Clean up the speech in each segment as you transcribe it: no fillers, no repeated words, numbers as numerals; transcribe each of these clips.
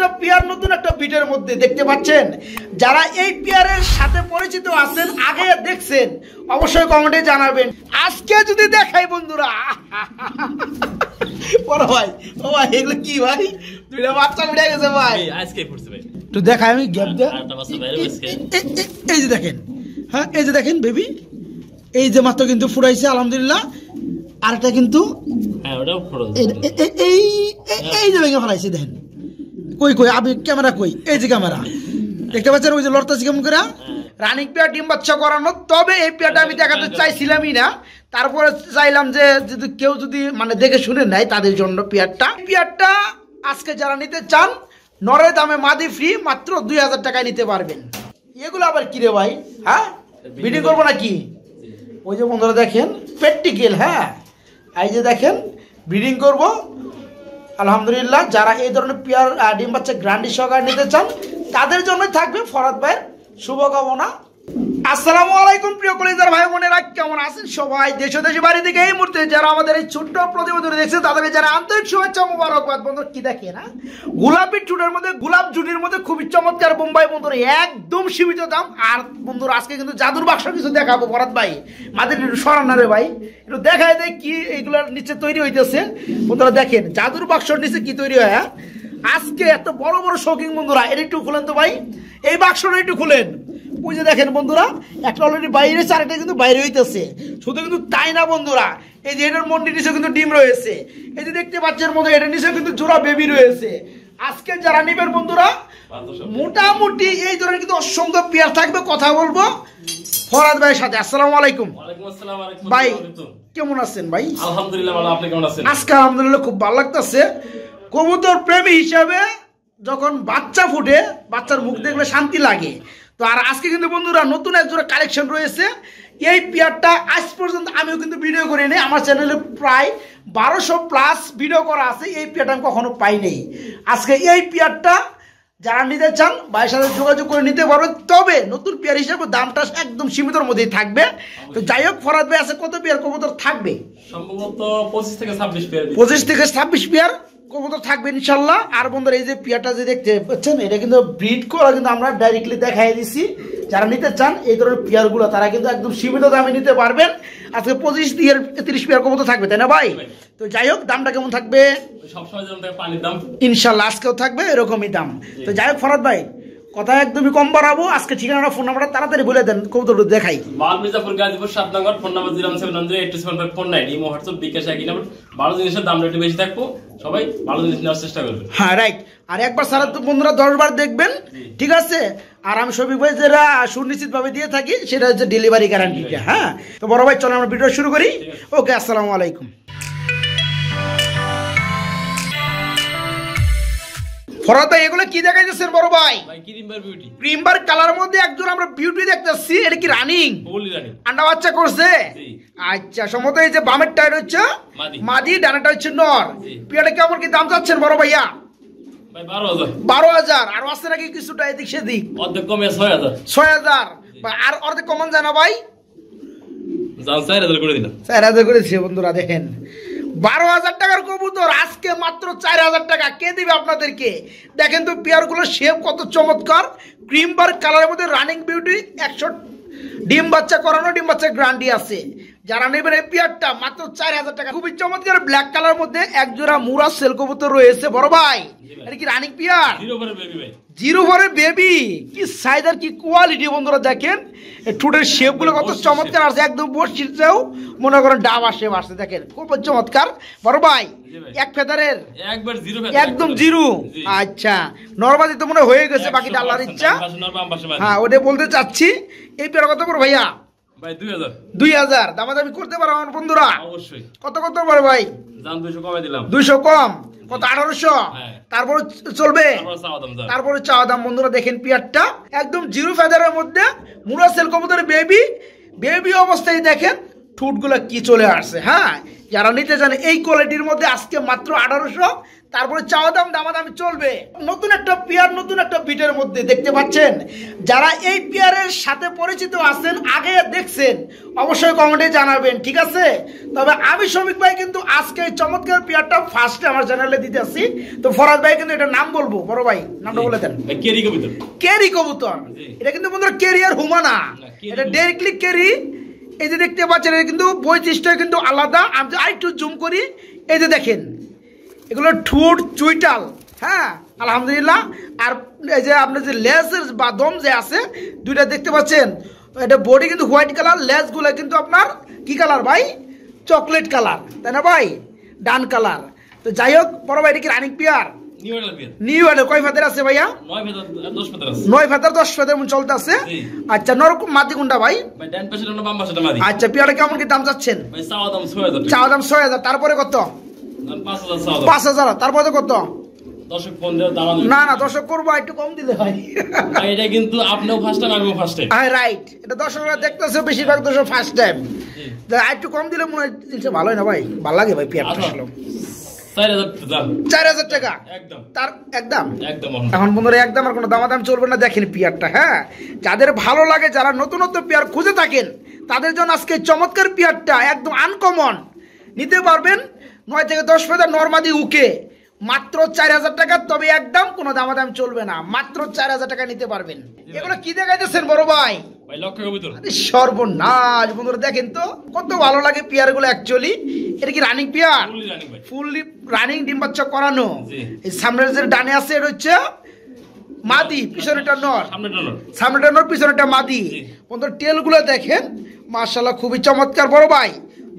একটা পেয়ার নতুন একটা ভিডিওর মধ্যে দেখতে পাচ্ছেন। যারা এই পেয়ারের সাথে পরিচিত আছেন, আগে দেখছেন, অবশ্যই কমেন্টে জানাবেন। আজকে যদি দেখাই বন্ধুরা, বড় ভাই ও ভাই এগুলো কি ভাই, দুইটা বাচ্চা উঠে গেছে ভাই, আজকে ফুটছে ভাই। একটু দেখাই আমি গ্যাপ দে। এই যে দেখেন, হ্যাঁ এই যে দেখেন বেবি, এই যে মাত্র কিন্তু ফুটাইছে আলহামদুলিল্লাহ। আরেকটা কিন্তু এই যে ভেঙে ফেলাইছে দেখেন। কই কই আপনি ক্যামেরা কই, এই যে ক্যামেরা দেখতে পাচ্ছেন, ওই যে লড়তাছি কেমন করে। রানিং পেয়ার ডিম বাচ্চা করানো, তবে এই পেয়ারটা আমি দেখাতে চাইছিলামই না, তারপরে চাইলাম যে যদি কেউ যদি মানে দেখে শুনে নেয় তাদের জন্য পেয়ারটা আজকে যারা নিতে চান নরের দামে মাদি ফ্রি, মাত্র 2000 টাকায় নিতে পারবেন। এগুলো আবার কিরে ভাই, হ্যাঁ বিডিং করবো নাকি? ওই যে বন্ধুরা দেখেন প্র্যাকটিক্যাল, হ্যাঁ এই যে দেখেন ব্রিডিং করব আলহামদুলিল্লাহ। যারা এই ধরনের পেয়ার ডিম বাচ্চা গ্যারান্টি সহকারে নিতে চান তাদের জন্য থাকবে ফরাদ ভাইয়ের শুভকামনা। আসসালামু আলাইকুম প্রিয় কলিজার ভাই বোনেরা, কেমন আছেন সবাই? দেশ দেশে বাড়ি থেকে এই মুহূর্তে যারা আমাদের এই ছোট্ট প্রতিবেদন দেখছেন তাদেরকে যারা আন্তরিক শুভেচ্ছা মোবারকবাদ। বন্ধু কি দেখে না, গোলাপি চুটের মধ্যে, গোলাপ জুটির মধ্যে খুবই চমৎকার বোম্বাই বন্ধুরা, একদম সীমিত দাম। আর বন্ধুরা আজকে কিন্তু জাদুর বাক্স কিছু দেখাবো ফরাদ ভাই, মাদের একটু সরানো রে ভাই, একটু দেখায় দেয় কি এগুলোর নিচে তৈরি হইতেছে। বন্ধুরা দেখেন জাদুর বাক্সর নিচে কি তৈরি হয়। আজকে এত বড় বড় শৌখিন বন্ধুরা, এটা একটু খুলেন তো ভাই, এই বাক্সটা একটু খুলেন। ওই যে দেখেন বন্ধুরা, একটা অলরেডি বাইরে, আরেকটা কিন্তু বাইরে হইতেছে। শুধু কিন্তু তাই না বন্ধুরা, এই যে এটার মন্ডির নিচে কিন্তু ডিম রয়েছে, এই যে দেখতে পাচ্ছেন বন্ধুরা, এটার নিচে কিন্তু জোড়া বেবি রয়েছে। আজকে যারা নিবেন বন্ধুরা, মোটামুটি এই ধরনের কিন্তু অসংখ্য পেয়ার থাকবে। কথা বলবো ফরাদ ভাইয়ের সাথে। আসসালামু আলাইকুম ভাই, কেমন আছেন ভাই? আলহামদুলিল্লাহ ভালো, আপনি কেমন আছেন? আজকে আলহামদুলিল্লাহ খুব ভালো লাগতেছে। কবুতর প্রেমী হিসাবে যখন বাচ্চা ফুটে, বাচ্চার মুখ দেখলে শান্তি লাগে। তো আর আজকে কিন্তু বন্ধুরা নতুন এক জোড়া কালেকশন রয়েছে। এই পেয়ারটা আজ পর্যন্ত আমিও কিন্তু ভিডিও করি নাই, আমার চ্যানেলে প্রায় 1200+ ভিডিও করা আছে। এই পেয়ারটা আমি কখনো পাই নাই। আজকে এই পেয়ারটা যারা নিতে চান ভাইয়ের সাথে যোগাযোগ করে নিতে পারবেন, তবে নতুন পেয়ার হিসাবে দামটা একদম সীমিতর মধ্যেই থাকবে। তো যাই হোক ফরাদ ভাই আছে কত পেয়ার কবুতর থাকবে? সম্ভবত 25 থেকে 26 পেয়ার, 25 থেকে 26 পেয়ার কবুতর থাকবে ইনশাল্লাহ। আর বন্ধুরা এই যে পেয়ারটা যে দেখতে পাচ্ছেন, এটা কিন্তু ব্রিড করা, কিন্তু আমরা ডাইরেক্টলি দেখাই দিছি। যারা নিতে চান এই ধরনের পেয়ারগুলো তারা কিন্তু একদম সীমিত দামে নিতে পারবেন। আজকে 25 থেকে 30 পেয়ার কবুতর থাকবে, তাই না ভাই? তো যাই হোক দামটা কেমন থাকবে? সবসময় যেমন থাকে পানির দাম, ইনশাল্লাহ আজকেও থাকবে এরকমই দাম। তো যাই হোক ফরাদ ভাই কথা একদমই কম বাড়াবো। আজকে ঠিকানা ফোন নাম্বারটা তাড়াতাড়ি বলে দেন, কবুতর দেখাই। মির্জাপুর গাজীপুর 7 নম্বর, ফোন নাম্বার 07700874549, ইমো হোয়াটসঅ্যাপ বিকাশ একই নাম্বার। ভালো জিনিসের দাম একটু বেশি থাকবো, সবাই ভালো জিনিস নেওয়ার চেষ্টা করবে। হ্যাঁ রাইট। আর একবার সারা তো বন্ধুরা 10 বার দেখবেন, ঠিক আছে? আর আমি শফিক ভাই যেটা সুনিশ্চিত ভাবে দিয়ে থাকি সেটা হচ্ছে ডেলিভারি গ্যারান্টিটা। হ্যাঁ তো বড় ভাই চলো আমরা ভিডিও শুরু করি। ওকে, আসসালামু আলাইকুম। ফরাদ ভাই এগুলো কি দেখাইতেছেন বড় ভাই? ক্রিমবার কালার মধ্যে একজন আমরা বিউটি দেখতেছি, এটা কি রানিং? আন্ডা বাচ্চা করছে? আচ্ছা সম্ভবত এই যে বামের টাইট হচ্ছে মাদি, ডানাটা হচ্ছে নর। পিয়াটা কেমন কি দাম চাচ্ছেন বড় ভাইয়া? 12,000। আর আছে নাকি কিছুটা এদিক সেদিক? অর্ধেক কমে 6,000। আর অর্ধেক কমান যায় না ভাই? 4,000 করে দিলাম। 4,000 করেছে বন্ধুরা দেখেন। 12,000 টাকার কবুতর আজকে মাত্র 4,000 টাকা। কে দিবে আপনাদেরকে? দেখেন তো পেয়ার গুলো শেপ কত চমৎকার, ক্রিম বার কালারের মধ্যে রানিং বিউটি, 100 ডিম বাচ্চা করানো, ডিম বাচ্চা গ্যারান্টি আছে। যারা নেবেন এই পেয়ারটা মাত্র 4,000 টাকা। খুবই চমৎকার ব্ল্যাক কালার মধ্যে এক জোড়া মুরা সেল কবুতর রয়েছে বড় ভাই। এটা কি রানিং পেয়ার? জিরো ভরে বেবি, কি সাইজ আর কি কোয়ালিটি বন্ধুরা দেখেন। ঠোঁটের শেপ গুলো কত চমৎকার আছে, একদম বসিরছেও মনে করেন ডাবা শেপ আসছে দেখেন, খুব চমৎকার বড় ভাই। এক ফেদারের একদম জিরো। আচ্ছা নরমালি তো মনে হয়ে গেছে, বাকিটা আল্লাহর ইচ্ছা। হ্যাঁ ওটা বলতে চাচ্ছি। এই পেয়ার কত বড় ভাইয়া? 2,000 দামাদামি করতে পারো আমার বন্ধুরা? অবশ্যই। কত কত বড় ভাই? 200 কমে দিলাম। 200 কম কত? 1800। তারপর চলবে? তারপরে চাওয়া দাম বন্ধুরা দেখেন পেয়ারটা একদম জিরো ফেদারের মধ্যে মুরা সেল কবুতরের বেবি, বেবি অবস্থায় দেখেন ঠোঁটগুলো কি চলে আসছে। হ্যাঁ যারা নিতে চান এই কোয়ালিটির মধ্যে আজকে মাত্র 1800, তারপরে চাওয়া দাম দামাদামি চলবে। নতুন একটা পেয়ার, নতুন একটা বিটের মধ্যে দেখতে পাচ্ছেন। যারা এই পেয়ারের সাথে পরিচিত আছেন, আগে দেখছেন, অবশ্যই কমেন্টে জানাবেন, ঠিক আছে? তবে আমি শফিক ভাই কিন্তু আজকে এই চমৎকার পেয়ারটা ফার্স্টে আমার চ্যানেলে দিতে আসছি। তো ফরাজ ভাই কিন্তু এটা নাম বলবো, বড় ভাই নামটা বলে দেন। কেরি কবুতর, কেরি কবুতর। এটা কিন্তু বন্ধুরা কেরিয়ার হুমানা, এটা ডাইরেক্টলি কেরি। এই যে দেখতে পাচ্ছেন, এটা কিন্তু বৈশিষ্ট্য কিন্তু আলাদা। আমি আরেকটু জুম করি, এই যে দেখেন এগুলো ঠোঁট চুইটাল, হ্যাঁ আলহামদুলিল্লাহ। আর এই যে আপনার যে লেজের বা দম যে আছে দুইটা দেখতে পাচ্ছেন, এটা বডি কিন্তু হোয়াইট কালার, লেজগুলো কিন্তু আপনার কি কালার ভাই? চকলেট কালার, তাই না ভাই? ডান কালার। তো যাই হোক বড় ভাই, এটা কি রানিং পেয়ার? নিউ এডাল। কয় ফেদার আছে ভাইয়া? 9 ফেদার 10 ফেদার মন চলতে আছে। আচ্ছা, নরকম মাদি কোনটা ভাই? আচ্ছা, পেয়ারটা কেমন কি দাম যাচ্ছেন? চাওয়া দাম 6000, তারপরে কত? 5000, তারপরে কত? না না, দর্শক করবো একটু কম দিলে ভাই। এটা কিন্তু আপনিও ফার্স্ট টাইম, আমিও ফার্স্ট টাইম। হ্যাঁ রাইট, এটা দর্শকরা দেখতেছে বেশিরভাগ দর্শক ফার্স্ট টাইম। একটু কম দিলে মনে হয় জিনিসটা ভালো হয় না ভাই? ভালো লাগে ভাই পেয়ারটা। 4000 টাকা তার একদম। এখন বন্ধুরা একদম আর কোনো দামাদাম চলবে না। দেখেন পেয়ারটা, হ্যাঁ যাদের ভালো লাগে, যারা নতুন নতুন পেয়ার খুঁজে থাকেন, তাদের জন্য আজকে চমৎকার পেয়ারটা একদম আনকমন নিতে পারবেন। 9 থেকে 10 ফেদার নরমাদি উকে মাত্র 4000 টাকা। তবে একদম কোনো দামাদাম চলবে না, মাত্র 4000 টাকা নিতে পারবেন। এগুলো কি দেখাইতেছেন বড় ভাই? সর্বনাশ বন্ধুরা, দেখেন তো কত ভালো লাগে পেয়ার গুলো। অ্যাকচুয়ালি এটা কি রানিং পেয়ার? ফুললি রানিং, ডিম বাচ্চা করানো। এই সামনের যে ডানে আছে এটা হচ্ছে মাদি, পিছনেটা নর। সামনেটা নর, পিছনেটা মাদি। বন্ধুরা টেল গুলো দেখেন, মাশাআল্লাহ খুবই চমৎকার। বড় ভাই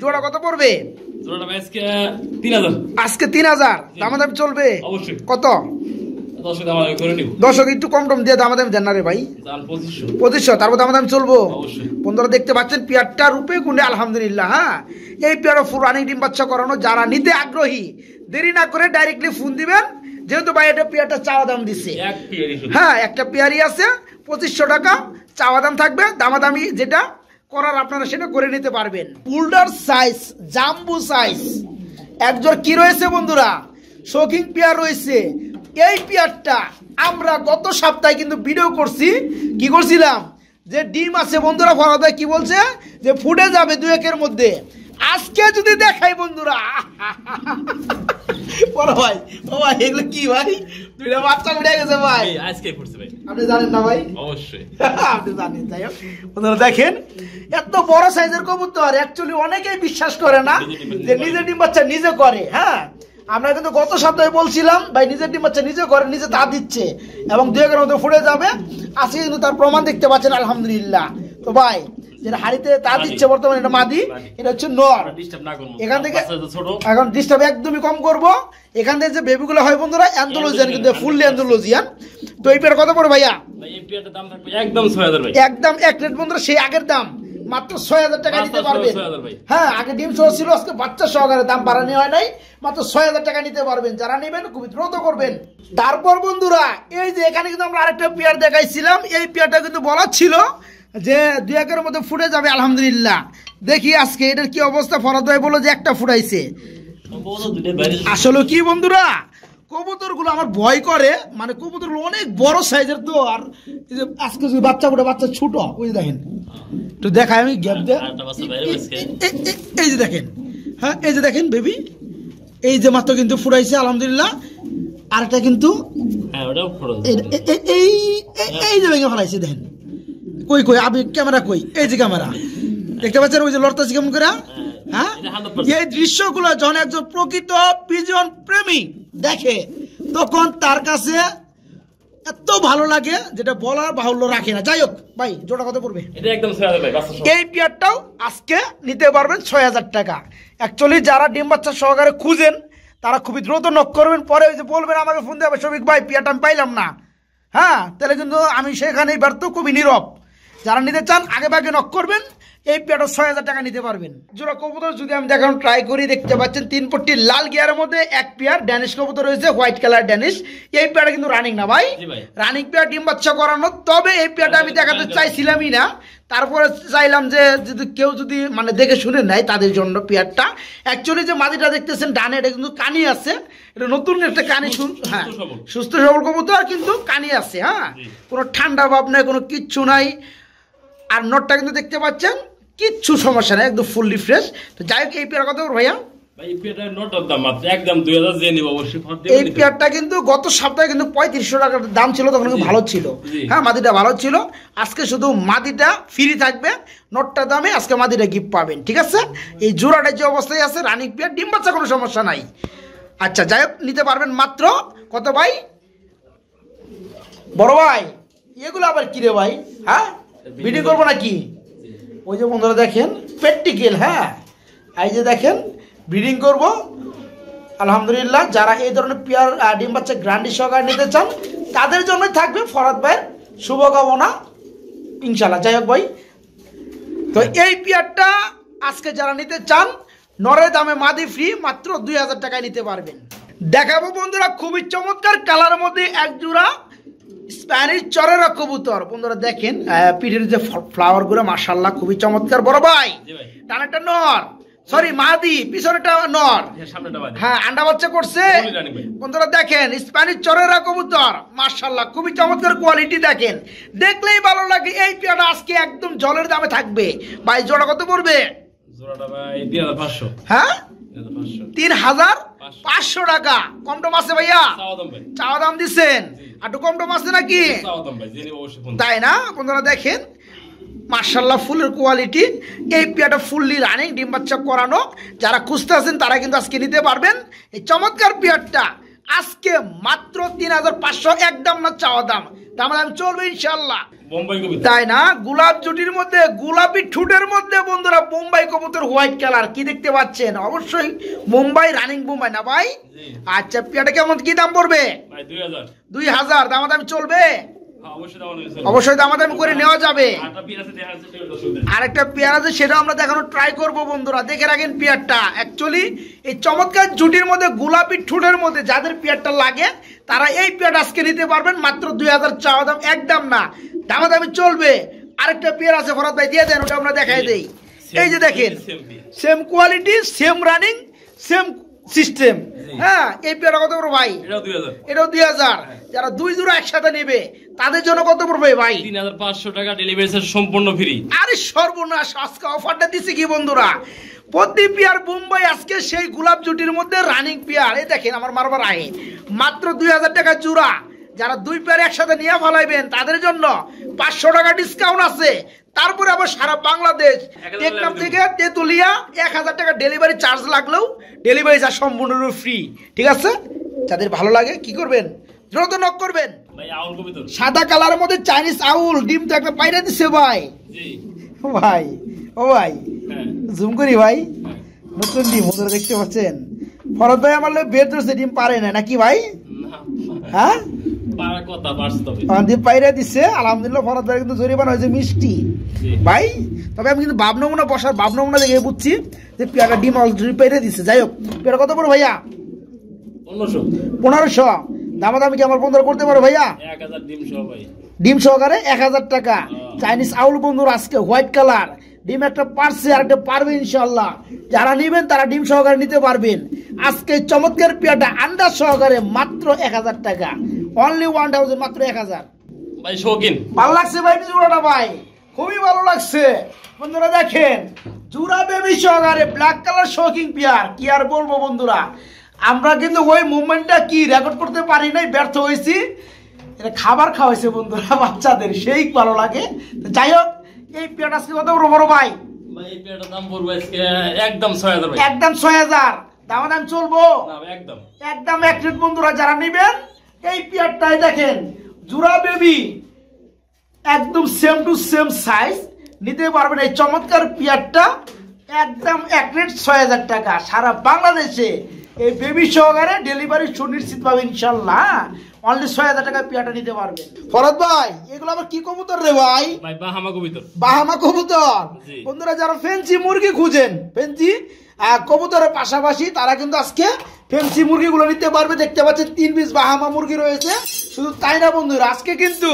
জোড়া কত পড়বে? আজকে 3000, দামাদামি চলবে কত? দর্শক একটু কম টম দিয়ে দামাদামি দেন না রে ভাই। 2500, তারপর দামাদামি চলবো। বন্ধুরা দেখতে পাচ্ছেন পেয়ারটা রূপে গুণে আলহামদুলিল্লাহ। হ্যাঁ, এই পেয়ারও ফুল রানিং, ডিম বাচ্চা করানো। যারা নিতে আগ্রহী দেরি না করে ডাইরেক্টলি ফোন দিবেন, যেহেতু ভাই এটা পেয়ারটা চাওয়া দাম দিচ্ছে। হ্যাঁ, একটা পেয়ারই আছে, 2500 টাকা চাওয়া দাম থাকবে। দামাদামি যেটা করার আপনারা সেটা করে নিতে পারবেন। উল্ডার সাইজ, জাম্বু সাইজ একজোড় কি রয়েছে বন্ধুরা? শৌখিন পেয়ার রয়েছে। এই পেয়ারটা আমরা গত সপ্তাহে কিন্তু ভিডিও করছি। কি করছিলাম? যে ডিম আছে বন্ধুরা, ফরাদ কি বলছে যে ফুটে যাবে 2-1 মধ্যে। আজকে যদি দেখাই বন্ধুরা, বড় ভাই ও ভাই এগুলো কি ভাই? দুইটা বাচ্চা উঠে গেছে ভাই। আজকে ফুটছে ভাই, আপনি জানেন না ভাই? অবশ্যই আপনি জানেন। যাই হোক বন্ধুরা দেখেন, এত বড় সাইজের কবুতর অ্যাকচুয়ালি অনেকেই বিশ্বাস করে না যে নিজে ডিম বাচ্চা নিজে করে। হ্যাঁ, আমরা কিন্তু গত সপ্তাহে বলছিলাম ভাই নিজের ডিম বাচ্চা নিজে করে, নিজে তা দিচ্ছে এবং 2-1 মধ্যে ফুটে যাবে। আজকে কিন্তু তার প্রমাণ দেখতে পাচ্ছেন আলহামদুলিল্লাহ। তো ভাই যেটা হাড়িতে তা দিচ্ছে বর্তমানে, এটা মাদি, এটা হচ্ছে নর। এখান থেকে এখন ডিস্টার্ব একদমই কম করব। এখান থেকে যে বেবিগুলো হয় বন্ধুরা অ্যান্ডোলজিয়ান, কিন্তু ফুললি অ্যান্ডোলজিয়ান। তো এই পেয়ার কত পড়ে ভাইয়া? একদম 6000 ভাই, একদম এক রেট বন্ধুরা, সেই আগের দাম মাত্র 6000 টাকা নিতে পারবেন। হ্যাঁ, আগে ডিম সহ ছিল, আজকে বাচ্চা সহকারে দাম বাড়ানো হয় নাই, মাত্র 6000 টাকা নিতে পারবেন। যারা নেবেন খুবই দ্রুত করবেন। তারপর বন্ধুরা এই যে এখানে কিন্তু আমরা আরেকটা পেয়ার দেখাইছিলাম। এই পেয়ারটা কিন্তু বলা ছিল যে 2-1 মধ্যে ফুটে যাবে আলহামদুলিল্লাহ। দেখি আজকে এটার কি অবস্থা। ফরাদ ভাই বললো যে একটা ফুটাইছে। আসলে কি বন্ধুরা, কবুতর গুলো আমার ভয় করে, মানে কবুতর গুলো অনেক বড় সাইজের। তো আর আজকে যদি বাচ্চা ফুটে, বাচ্চা ছোট, ওই দেখেন তো দেখায় আমি গ্যাপ দেয়। এই যে দেখেন, হ্যাঁ এই যে দেখেন বেবি, এই যে মাত্র কিন্তু ফুটাইছে আলহামদুলিল্লাহ। আরেকটা কিন্তু এই যে ভেঙে ফেলাইছে। দেখেন কই কই আপনি ক্যামেরা কই? এই যে ক্যামেরা দেখতে পাচ্ছেন, ওই যে লড়তাছি কেমন করে। হ্যাঁ, এই দৃশ্যগুলো যখন একজন প্রকৃত পিজন প্রেমী দেখে, তখন তার কাছে এত ভালো লাগে যেটা বলার বাহুল্য রাখে না। যাই হোক ভাই, জোড়া কত পড়বে? এই পেয়ারটাও আজকে নিতে পারবেন 6000 টাকা। অ্যাকচুয়ালি যারা ডিম বাচ্চা সহকারে খুঁজেন তারা খুবই দ্রুত নক করবেন। পরে ওই যে বলবেন আমাকে ফোন দেবে, শফিক ভাই পেয়ারটা আমি পাইলাম না। হ্যাঁ, তাহলে কিন্তু আমি সেখানেই ব্যর্থ, খুবই নীরব। যারা নিতে চান আগে ভাগে নক করবেন, এই পেয়ারটা 6,000 টাকা নিতে পারবেন। জোড়া কবুতর যদি আমি দেখানো ট্রাই করি, দেখতে পাচ্ছেন 3 পট্টি লাল গিয়ারের মধ্যে এক পেয়ার ড্যানিশ কবুতর রয়েছে, হোয়াইট কালার ড্যানিশ। এই পেয়ারটা কিন্তু রানিং না ভাই, রানিং পেয়ার ডিম বাচ্চা করানো। তবে এই পেয়ারটা আমি দেখাতে চাইছিলামই না, তারপরে চাইলাম যে যদি কেউ যদি মানে দেখে শুনে নেয় তাদের জন্য পেয়ারটা। অ্যাকচুয়ালি যে মাদিটা দেখতেছেন ডানে, এটা কিন্তু কানি আছে, এটা নতুন একটা কানি। হ্যাঁ, সুস্থ সবল কবুতর কিন্তু কানি আছে। হ্যাঁ, কোনো ঠান্ডা ভাব নাই, কোনো কিচ্ছু নাই। আর নটটা কিন্তু দেখতে পাচ্ছেন কিচ্ছু সমস্যা নেই, একদম ফুললি ফ্রেশ। তো যাই হোক, এই পেয়ার কত ভাইয়া? এই পেয়ারটা কিন্তু গত সপ্তাহে কিন্তু 3500 টাকার দাম ছিল, তখন ভালো ছিল। হ্যাঁ, মাদিটা ভালো ছিল। আজকে শুধু মাদিটা ফ্রি থাকবে, নটটা দামে আজকে মাদিটা গিফট পাবেন, ঠিক আছে? এই জোড়াটা যে অবস্থায় আছে রানিং পেয়ার, ডিম বাচ্চা, কোনো সমস্যা নাই। আচ্ছা, যাই হোক, নিতে পারবেন মাত্র কত ভাই? বড় ভাই, এগুলো আবার কি রে ভাই? হ্যাঁ, ভিডিও করবো নাকি? ওই যে বন্ধুরা দেখেন প্র্যাকটিক্যাল। হ্যাঁ, এই যে দেখেন ব্রিডিং করব আলহামদুলিল্লাহ। যারা এই ধরনের পেয়ার ডিম বাচ্চা গ্রান্ডি সহকারে নিতে চান তাদের জন্যই থাকবে ফরহাদ ভাইয়ের শুভকামনা ইনশাল্লাহ। যাই হোক ভাই, তো এই পেয়ারটা আজকে যারা নিতে চান নরের দামে মাদি ফ্রি, মাত্র 2000 টাকায় নিতে পারবেন। দেখাবো বন্ধুরা খুবই চমৎকার কালারের মধ্যে এক জোড়া স্প্যানিশ চরেরা কবুতর। বন্ধুরা দেখেন পিঠের যে ফ্লাওয়ার গুলো মাশাআল্লাহ খুবই চমৎকার। বড় ভাই, টানাটা নর, সরি মাদি, পিছনেটা নর। হ্যাঁ, আন্ডা বাচ্চা করছে। বন্ধুরা দেখেন স্প্যানিশ চরেরা কবুতর মাশাআল্লাহ খুবই চমৎকার কোয়ালিটি, দেখেন দেখলেই ভালো লাগে। এই পেয়ারটা আজকে একদম জলের দামে থাকবে ভাই। জোড়া কত পড়বে? জোড়াটা ভাই 3500। হ্যাঁ, 3500 টাকা। কম টম আছে ভাইয়া? চাওয়া দাম দিচ্ছেন, একটু কম টম আছে নাকি? তাই না? বন্ধুরা দেখেন মাশাআল্লাহ ফুলের কোয়ালিটি। এই পেয়ারটা ফুললি রানিং, ডিম বাচ্চা করানো। যারা খুঁজতে আছেন তারা কিন্তু আজকে নিতে পারবেন এই চমৎকার পেয়ারটা। আজকে মাত্র 3500, একদম না চাওয়া দাম, দাম চলবে ইনশাআল্লাহ। তাই না? গোলাপ জুটির মধ্যে, গোলাপি ঠুটের মধ্যে বন্ধুরা বোম্বাই কবুতর হোয়াইট কালার, কি দেখতে পাচ্ছেন? অবশ্যই মুম্বাই, রানিং বোম্বাই না ভাই? আচ্ছা, পেয়ারটা কেমন, কি দাম পড়বে? 2000। দামাদামি চলবে? অবশ্যই দামাদামি করে নেওয়া যাবে। আরেকটা পেয়ার আছে, সেটা আমরা দেখানো ট্রাই করব বন্ধুরা, দেখে রাখেন পেয়ারটা। অ্যাকচুয়ালি এই চমৎকার জুটির মধ্যে গোলাপি ঠুটের মধ্যে যাদের পেয়ারটা লাগে তারা এই পেয়ারটা আজকে নিতে পারবেন মাত্র 2000 চাওয়া দাম, একদম না, দামাদামি চলবে। আরেকটা পেয়ার আছে ফরহাদ ভাই, দিয়ে দেন, ওটা আমরা দেখাই দেই। এই যে দেখেন same quality, same running, same system. হ্যাঁ, এই পেয়ারটা কত পড়বে ভাই? এটাও 2000। যারা দুই জোড়া একসাথে নেবে তাদের জন্য কত পড়বে ভাই? 3500 টাকা, ডেলিভারি চার্জ সম্পূর্ণ ফ্রি। আরে সর্বনাশ, আজকে অফারটা দিছে কি বন্ধুরা? প্রতি পেয়ার বোম্বাই আজকে সেই গোলাপ জুটির মধ্যে রানিং পেয়ার। এই দেখেন আমার মারবার আহে মাত্র 2000 টাকা জোড়া। যারা দুই পেয়ার একসাথে নিয়ে ফলাইবেন তাদের জন্য 500 টাকা ডিসকাউন্ট আছে। তারপরে আবার সারা বাংলাদেশ, টেকনাফ থেকে তেতুলিয়া 1000 টাকা ডেলিভারি চার্জ লাগলেও ডেলিভারি চার্জ সম্পূর্ণ ফ্রি, ঠিক আছে? যাদের ভালো লাগে কি করবেন, দ্রুত নক করবেন। সাদা কালারের মধ্যে চাইনিজ আউল, ডিম তো একটা পাইরা দিচ্ছে ভাই। ভাই, ও ভাই, জুম করি ভাই, নতুন ডিম ওদের দেখতে পাচ্ছেন। ফরহাদ ভাই আমার বের ধরছে, ডিম পারে না নাকি ভাই? হ্যাঁ, পাইরা দিচ্ছে আলহামদুলিল্লাহ। ফরহাদ ভাই কিন্তু জরিমানা হয়েছে মিষ্টি ভাই। তবে আমি কিন্তু বাপ নমুনা বসার বাপ নমুনা দেখে বুঝছি যে পেয়ারটা ডিম অলরেডি পাইরা দিচ্ছে। যাই হোক, পেয়ার কত পড়ো ভাইয়া? 1500। দামাদামি কি আমার বন্ধুরা করতে পারো ভাইয়া? ডিম সহকারে 1000 টাকা। চাইনিজ আউল বন্ধুরা আজকে হোয়াইট কালার, ডিম একটা পারছে আর একটা পারবে ইনশাল্লাহ। যারা নিবেন তারা ডিম সহকারে নিতে পারবেন। আজকে চমৎকার পেয়ারটা আন্ডা সহকারে মাত্র 1000 টাকা, অনলি 1000, মাত্র 1000 ভাই। শৌখিন ভালো লাগছে ভাই জোড়াটা ভাই, খুবই ভালো লাগছে বন্ধুরা। দেখেন জোড়া বেবি সহকারে ব্ল্যাক কালার শৌখিন পেয়ার, কি আর বলবো বন্ধুরা। আমরা কিন্তু ওই মুভমেন্টটা কি রেকর্ড করতে পারি নাই, ব্যর্থ হয়েছি। এটা খাবার খাওয়াইছে বন্ধুরা বাচ্চাদের, সেই ভালো লাগে। যাই হোক, এই পেয়ারটা আজকে কত বড় ভাই? এই পেয়ারটার দাম পড়বে আজকে একদম 6000 ভাই, একদম 6000। দাম চলবো একদম একদম এক রেট বন্ধুরা। যারা নিবেন এই পেয়ারটাই দেখেন জোড়া বেবি, একদম সেম টু সেম সাইজ, নিতে পারবেন এই চমৎকার পেয়ারটা একদম এক রেট 6000 টাকা। সারা বাংলাদেশে এই বেবি সহকারে ডেলিভারি সুনিশ্চিত পাবে ইনশাল্লাহ। অনলি 6000 টাকায় পেয়ারটা নিতে পারবেন। ফরদ ভাই এগুলো আবার কি কবুতর রে ভাই? ভাই বাহামা কবুতর। বাহামা কবুতর। জি। বন্ধুরা যারা ফেন্সি মুরগি খুঁজেন, ফেন্সি কবুতরের পাশাপাশি তারা কিন্তু আজকে ফেন্সি মুরগিগুলো নিতে পারবে। দেখতে পাচ্ছেন 3 পিস বাহামা মুরগি রয়েছে। শুধু তাই না বন্ধুরা, আজকে কিন্তু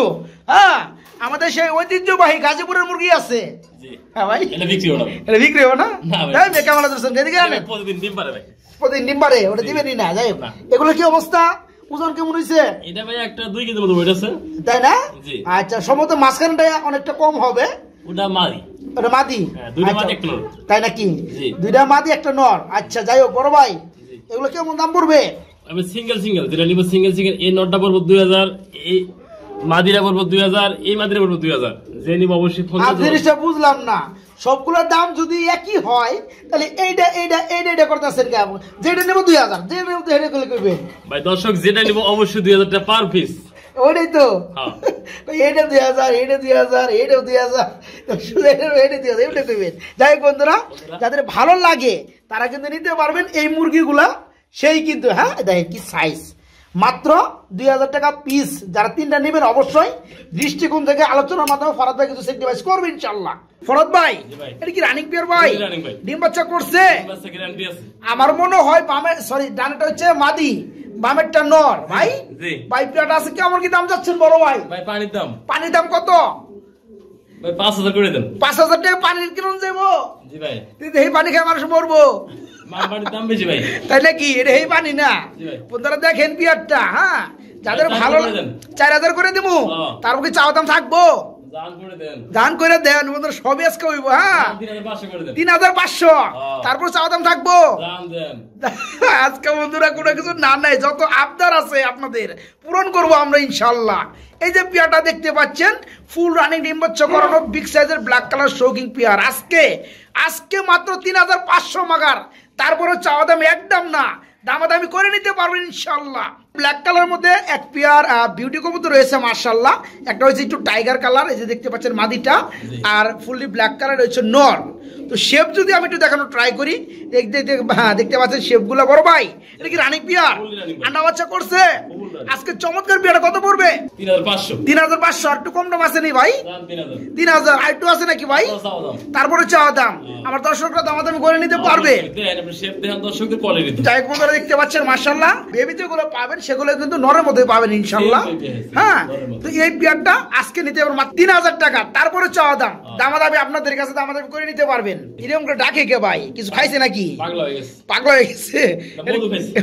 আমাদের সেই ঐতিহ্যবাহী গাজীপুরের মুরগি আছে। জি। হ্যাঁ ভাই, এটা বিক্রি হবে না। এটা বিক্রি হবে না? না ভাই। তাই না? কেমন আছেন? এদিকে আনেন। প্রতিদিন ডিম পারে ভাই। প্রতিদিন ডিম পারে, ওটা দিবেনই না। যাই হোক, না। এগুলো কি অবস্থা? ওজন কেমন হইছে? এটা ভাই একটা 2 কেজি মতো ওয়েট আছে। তাই না? জি। আচ্ছা, সম্ভবত মাঝখানটা অনেকটা কম হবে। ওটা মাদি। ওটা মাদি? হ্যাঁ, দুইটা আচ্ছা। মাদি একটা নর। তাই নাকি? জি। দুইটা মাদি একটা নর। আচ্ছা, যাই হোক বড় ভাই, এগুলো কেমন দাম পড়বে? আমি সিঙ্গেল যেটা নিব সিঙ্গেল এই নটটা পড়বো 2000, এই মাদিরা পড়বো 2000, এই মাদিরা পড়বো 2000। যে নিব অবশ্যই ফোন আর জিনিসটা বুঝলাম না, সবগুলোর দাম যদি একই হয় তাহলে এইটা করতেছেন কেমন? যেটা নেব 2000, যেটা নেব 2000 করবেন ভাই। দর্শক যেটা নিব অবশ্যই 2000 টাকা পার পিস। ওইটাই তো। হ্যাঁ। এইটা 2000, এইটা 2000, এইটাও 2000, শুধু এইটা 2000, এইটা করবেন। যাই হোক বন্ধুরা, যাদের ভালো লাগে তারা কিন্তু নিতে পারবেন এই মুরগিগুলা। সেই কিন্তু হ্যাঁ, দেখেন কি সাইজ, মাত্র 2000 টাকা পিস। যারা 3টা নেবেন অবশ্যই দৃষ্টিকোণ থেকে আলোচনার মাধ্যমে ফরদ ভাই কিছু সেক্রিফাইস করবে ইনশাআল্লাহ। ফরদ ভাই, এটা কি রানিং পেয়ার ভাই? রানিং ভাই। ডিম বাচ্চা করছে? বাচ্চা গ্যারান্টি আছে। আমার মনে হয় বামে, সরি ডানেটা হচ্ছে মাদি, বামেরটা নর। ভাই জি। ভাই পেয়ারটা আছে কেমন কি দাম যাচ্ছেন বড় ভাই? ভাই পানির দাম। পানির দাম কত? ভাই 5000 করে দেন। 5000 টাকা পানির কিরণ যাবো? জি ভাই। এই পানি খেয়ে মানুষ মরবো। পানির দাম বেশি ভাই। তাই নাকি? এটা এই পানি না। জি ভাই। বন্ধুরা দেখেন পেয়ারটা, হ্যাঁ যাদের ভাই, ভালো 4000 করে দেবো। হ্যাঁ। তারপর কি চাওয়া দাম থাকবো? দান করে দেন। দান করে দেন বন্ধুরা, সবই আজকে হইব। হ্যাঁ, 3500 করে দেন। 3500। হ্যাঁ। তারপর চাওয়া দাম থাকবো। দান দেন। আজকে বন্ধুরা কোনো কিছু না নাই, যত আবদার আছে আপনাদের পূরণ করব আমরা ইনশাল্লাহ। এই যে পেয়ারটা দেখতে পাচ্ছেন, ফুল রানিং ডিম বাচ্চা করানো বিগ সাইজের ব্ল্যাক কালার শৌকিং পেয়ার। আজকে মাত্র 3500 মাগার। তারপরে চাওয়া দাম একদম না, দামাদামি করে নিতে পারবেন ইনশাল্লাহ। ব্ল্যাক কালার মধ্যে এক পেয়ার বিউটি কবুতর রয়েছে মাশাআল্লাহ। একটা হচ্ছে একটু টাইগার কালার, এই যে দেখতে পাচ্ছেন মাদিটা, আর ফুললি ব্ল্যাক কালার রয়েছে নর। তো শেপ যদি আমি একটু দেখানো ট্রাই করি, দেখতে পাচ্ছেন শেপগুলো। বড় ভাই, এটা কি রানিং পেয়ার? আন্ডা বাচ্চা করছে? আজকে চমৎকার পেয়ারটা কত পড়বে? 3500। 3500। আর একটু কম দাম আছে নি ভাই? দান 3000। 3000 আর একটু আছে নাকি ভাই? তারপরে চাওয়া দাম আমার দর্শকরা দামাদামি করে নিতে পারবে। দেন আপনি শেপ দেখেন দর্শকদের কোয়ালিটি। যাই হোক বন্ধুরা, দেখতে পাচ্ছেন মাশাআল্লাহ, বেবি যেগুলো পাবেন সেগুলো কিন্তু নরের মধ্যে পাবেন ইনশাআল্লাহ। হ্যাঁ, তো এই পেয়ারটা আজকে নিতে পারবেন মাত্র 3000 টাকা। তারপরে চাওয়া দাম, দামাদামি আপনাদের কাছে দামাদামি করে নিতে পারবেন। এরকম করে ডাকে কে ভাই? কিছু খাইছে নাকি? পাগলা হয়ে গেছে। পাগলা হয়ে গেছে,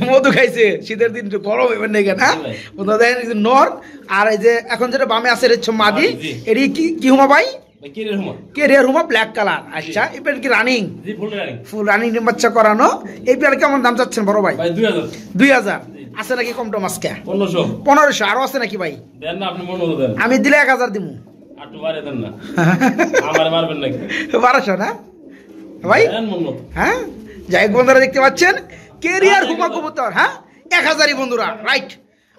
মধু খাইছে। শীতের দিন একটু গরম হইবেন না কেন? হ্যাঁ বন্ধুরা দেখেন, এই যে নর, আর এই যে এখন যেটা বামে আছে এটা হচ্ছে মাদি। এটি কি হুমা ভাই? কেরিয়ার হুমা ব্ল্যাক কালার। আচ্ছা, এই পেয়ার কি রানিং? জি, ফুল রানিং। ফুল রানিং ডিম বাচ্চা করানো। এই পেয়ার কেমন দাম চাচ্ছেন বড় ভাই? ভাই 2000। 2000 আছে নাকি কম টম আজকে? 1500। 1500 আরো আছে নাকি ভাই? দেন না, আপনি মন মতো দেন। আমি দিলে 1000 দিমু। একটু বাড়িয়ে দেন না। আমার মারবেন নাকি? 1200 না ভাই? দেন মন মতো। হ্যাঁ, যাই হোক বন্ধুরা, দেখতে পাচ্ছেন কেরিয়ার হুমা কবুতর। হ্যাঁ, 1000ই বন্ধুরা, রাইট।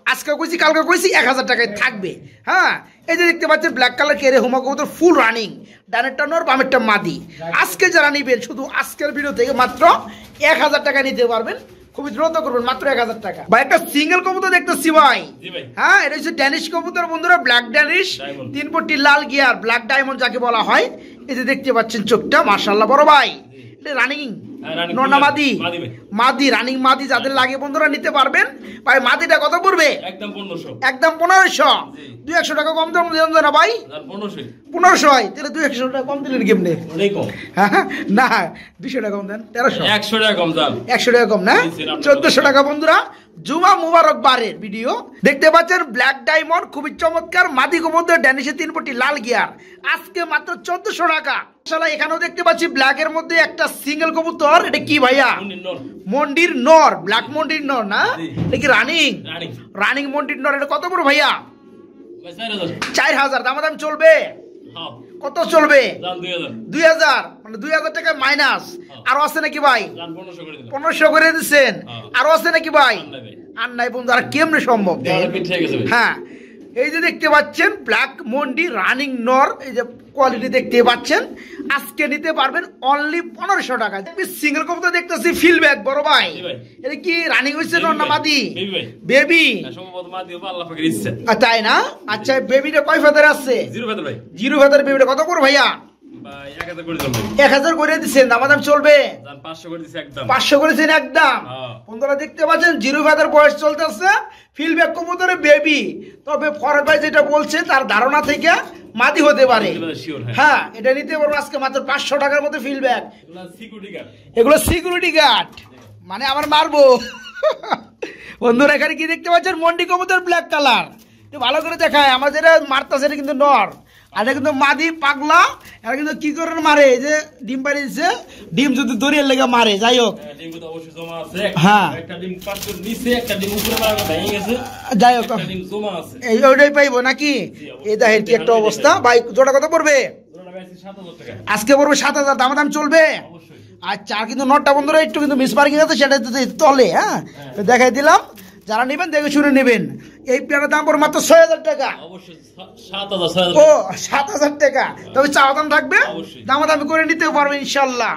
আজকে কইছি, কালকে কইছি, 1000 টাকায় থাকবে। হ্যাঁ, এই যে দেখতে পাচ্ছেন ব্ল্যাক কালার কেরিয়ার হুমা কবুতর, ফুল রানিং, ডানেরটা নর বামেরটা মাদি। আজকে যারা নিবেন শুধু আজকের ভিডিও থেকে মাত্র 1000 টাকা নিতে পারবেন। খুবই দ্রুত করবেন, মাত্র 1000 টাকা। ভাই একটা সিঙ্গেল কবুতর দেখতেছি ভাই। হ্যাঁ, এটা হচ্ছে ড্যানিশ কবুতর বন্ধুরা, ব্ল্যাক ড্যানিশ, 3 পট্টি লাল গিয়ার, ব্ল্যাক ডায়মন্ড যাকে বলা হয়। এই যে দেখতে পাচ্ছেন চোখটা, মাশাআল্লাহ বড় ভাই। এটা রানিং নরনা মাদি? মাদি, রানিং মাদি যাদের লাগে বন্ধুরা নিতে পারবেন। ভাই মাদিটা কত পড়বে? একদম 1500। একদম 1500। 200 টাকা কম দাম দেন না ভাই? 1500 হয়, তাহলে 200 টাকা কম দিলেন কেমনে? ওটাই কম। না, 200 টাকা কম দেন। 1300। 100 টাকা কম দাম। 100 টাকা কম না? 1400 টাকা বন্ধুরা। জুমা মুবারক বারের ভিডিও দেখতে পাচ্ছেন, ব্ল্যাক ডায়মন্ড খুবই চমৎকার মাদি কবুতর, ড্যানিশের 3 পট্টি লাল গিয়ার, আজকে মাত্র 1400 টাকা। মাশাআল্লাহ, এখানেও দেখতে পাচ্ছি ব্ল্যাক এর মধ্যে একটা সিঙ্গেল কবুতর। এটা কি ভাইয়া? মন্ডির নর, ব্ল্যাক মন্ডির নর না? এটা কি রানিং? রানিং মন্ডির নর। এটা কত বড় ভাইয়া? 4000। দামাদাম চলবে? কত চলবে? 2000। মানে 2000 টাকা মাইনাস। আরো আছে নাকি ভাই? 1500 করে দিচ্ছেন। আরো আছে নাকি ভাই? আর নাই বন্ধু, আর কেমনে সম্ভব? হ্যাঁ, এই যে দেখতে পাচ্ছেন ব্ল্যাক মন্ডি রানিং নর, এই যে কোয়ালিটি দেখতে পাচ্ছেন, আজকে নিতে পারবেন অনলি 1500 টাকা। সিঙ্গেল কবুতর দেখতেছি ফিল ব্যাক বড় ভাই, এটা কি রানিং হয়েছে নর না মাদি? বেবি তাই না? আচ্ছা বেবিটা কয় ফেদার আছে? জিরো ফেদার বেবিটা কত করে ভাইয়া? 1000 করে দিচ্ছেন, দামাদাম চলবে? 500 করেছেন একদম। বন্ধুরা দেখতে পাচ্ছেন জিরো ফেদার বয়স চলতেছে, ফিলব্যাক কবুতরে বেবি। তবে ফরহাদ ভাই যেটা বলছে তার ধারণা থেকে মাদি হতে পারে। হ্যাঁ এটা নিতে পারবো আজকে মাত্র 500 টাকার মধ্যে ফিলব্যাক। এগুলো সিকিউরিটি গার্ড, মানে আমার মারবো। বন্ধুরা এখানে কি দেখতে পাচ্ছেন? মন্ডি কবুতর ব্ল্যাক কালার, ভালো করে দেখায়। আমার যেটা মারতাছে এটা কিন্তু নর, আর এটা কিন্তু মাদি পাগলা। এরা কিন্তু কি করে মারে, এই যে ডিম পাড়িয়েছে, ডিম যদি দড়িয়ে লেগে মারে। যাই হোক হ্যাঁ যাই হোক ওইটাই পাইবো নাকি? এই দেখেন কি একটা অবস্থা। ভাই জোড়া কত পড়বে? আজকে পড়বে 7000, দামাদাম চলবে? আচ্ছা আর কিন্তু নটটা বন্ধুরা একটু কিন্তু মিস মার্কিং আছে, সেটা তলে। হ্যাঁ দেখাই দিলাম, যারা নেবেন দেখে শুনে নেবেন। এই পেয়ারের দাম পড়বে মাত্র 6000 টাকা। ও 7000 টাকা, তবে চাওয়া দাম থাকবে, দামাদামি করে নিতে পারবে ইনশাল্লাহ।